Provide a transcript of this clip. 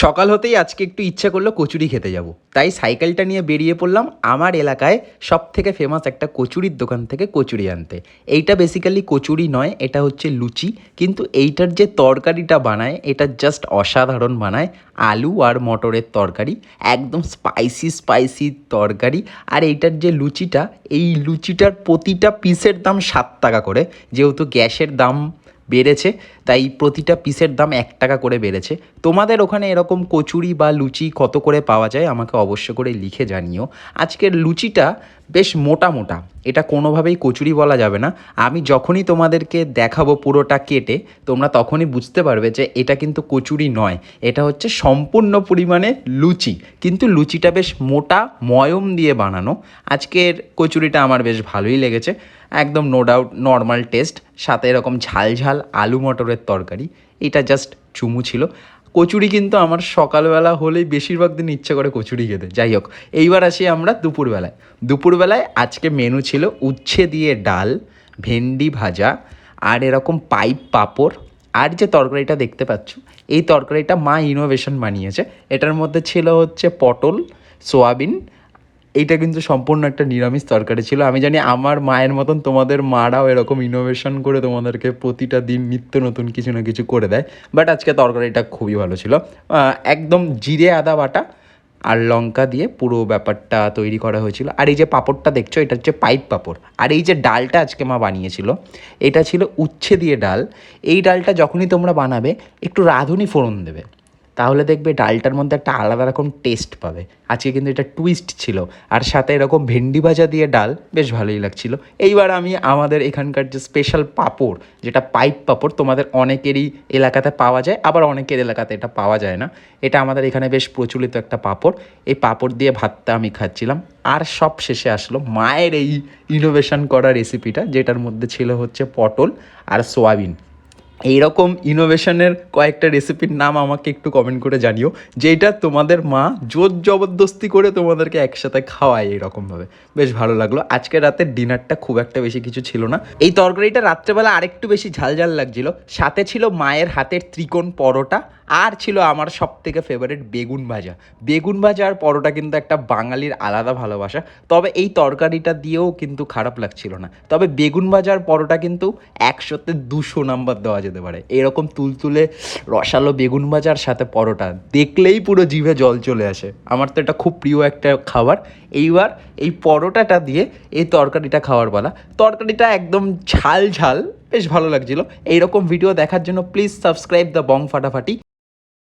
সকাল হতেই আজকে একটু ইচ্ছা করলো কচুরি খেতে যাব, তাই সাইকেলটা নিয়ে বেরিয়ে পড়লাম আমার এলাকায় সব থেকে ফেমাস একটা কচুরির দোকান থেকে কচুরি আনতে। এইটা বেসিক্যালি কচুরি নয়, এটা হচ্ছে লুচি, কিন্তু এইটার যে তরকারিটা বানায় এটা জাস্ট অসাধারণ বানায়। আলু আর মটরের তরকারি, একদম স্পাইসি স্পাইসি তরকারি। আর এইটার যে লুচিটা, এই লুচিটার প্রতিটা পিসের দাম 7 টাকা করে। যেহেতু গ্যাসের দাম বেড়েছে, তাই প্রতিটা পিসের দাম 1 টাকা করে বেড়েছে। তোমাদের ওখানে এরকম কচুরি বা লুচি কত করে পাওয়া যায় আমাকে অবশ্য করে লিখে জানিও। আজকের লুচিটা বেশ মোটা মোটা, এটা কোনোভাবেই কচুরি বলা যাবে না। আমি যখনই তোমাদেরকে দেখাবো পুরোটা কেটে, তোমরা তখনই বুঝতে পারবে যে এটা কিন্তু কচুরি নয়, এটা হচ্ছে সম্পূর্ণ পরিমাণে লুচি। কিন্তু লুচিটা বেশ মোটা ময়ম দিয়ে বানানো। আজকের কচুরিটা আমার বেশ ভালোই লেগেছে, একদম নো ডাউট নর্মাল টেস্ট, সাথে এরকম ঝাল ঝাল আলু মটরের তরকারি। এটা জাস্ট চুমু ছিল। কচুরি কিন্তু আমার সকালবেলা হলেই বেশিরভাগ দিন ইচ্ছে করে কচুরি খেতে। যাই হোক, এইবার আসি আমরা দুপুরবেলায়। দুপুরবেলায় আজকে মেনু ছিল উচ্ছে দিয়ে ডাল, ভেন্ডি ভাজা, আর এরকম পাইপ পাঁপড়। আর যে তরকারিটা দেখতে পাচ্ছ, এই তরকারিটা মা ইনোভেশন বানিয়েছে। এটার মধ্যে ছিল হচ্ছে পটল, সোয়াবিন। এইটা কিন্তু সম্পূর্ণ একটা নিরামিষ তরকারি ছিল। আমি জানি আমার মায়ের মতন তোমাদের মারাও এরকম ইনোভেশন করে তোমাদেরকে প্রতিটা দিন নিত্য নতুন কিছু না কিছু করে দেয়। বাট আজকে তরকারিটা খুবই ভালো ছিল। একদম জিরে আদা বাটা আর লঙ্কা দিয়ে পুরো ব্যাপারটা তৈরি করা হয়েছিল। আর এই যে পাঁপড়টা দেখছো, এটা হচ্ছে পাইপ পাঁপড়। আর এই যে ডালটা আজকে মা বানিয়েছিল, এটা ছিল উচ্ছে দিয়ে ডাল। এই ডালটা যখনই তোমরা বানাবে একটু রাঁধুনি ফোড়ন দেবে, তাহলে দেখবে ডালটার মধ্যে একটা আলাদা রকম টেস্ট পাবে। আজকে কিন্তু এটা টুইস্ট ছিল। আর সাথে এরকম ভেন্ডি ভাজা দিয়ে ডাল, বেশ ভালোই লাগছিল। এইবার আমি আমাদের এখানকার যে স্পেশাল পাঁপড়, যেটা পাইপ পাঁপড়, তোমাদের অনেকেরই এলাকাতে পাওয়া যায়, আবার অনেকের এলাকাতে এটা পাওয়া যায় না। এটা আমাদের এখানে বেশ প্রচলিত একটা পাঁপড়। এই পাঁপড় দিয়ে ভাতটা আমি খাচ্ছিলাম। আর সব শেষে আসলো মায়ের এই ইনোভেশন করা রেসিপিটা, যেটার মধ্যে ছিল হচ্ছে পটল আর সোয়াবিন। এইরকম ইনোভেশনের কয়েকটা রেসিপির নাম আমাকে একটু কমেন্ট করে জানিও, যেটা তোমাদের মা জোর জবরদস্তি করে তোমাদেরকে একসাথে খাওয়ায় এইরকমভাবে। বেশ ভালো লাগলো। আজকে রাতের ডিনারটা খুব একটা বেশি কিছু ছিল না। এই তরকারিটা রাত্রেবেলা আরেকটু বেশি ঝাল ঝাল লাগছিল। সাথে ছিল মায়ের হাতের ত্রিকোণ পরোটা, আর ছিল আমার সব থেকে ফেভারিট বেগুন ভাজা। বেগুন ভাজা আর পরোটা কিন্তু একটা বাঙালির আলাদা ভালোবাসা। তবে এই তরকারিটা দিয়েও কিন্তু খারাপ লাগছিল না। তবে বেগুন ভাজা আর পরোটা কিন্তু 100-তে 200 নাম্বার দেওয়া যেতে পারে। এরকম তুলতুলে রসালো বেগুন ভাজার সাথে পরোটা দেখলেই পুরো জিভে জল চলে আসে। আমার তো এটা খুব প্রিয় একটা খাবার। এইবার এই পরোটাটা দিয়ে এই তরকারিটা খাওয়ার পালা। তরকারিটা একদম ঝাল ঝাল, বেশ ভালো লাগছিল। এইরকম ভিডিও দেখার জন্য প্লিজ সাবস্ক্রাইব দ্য বং ফাটাফাটি।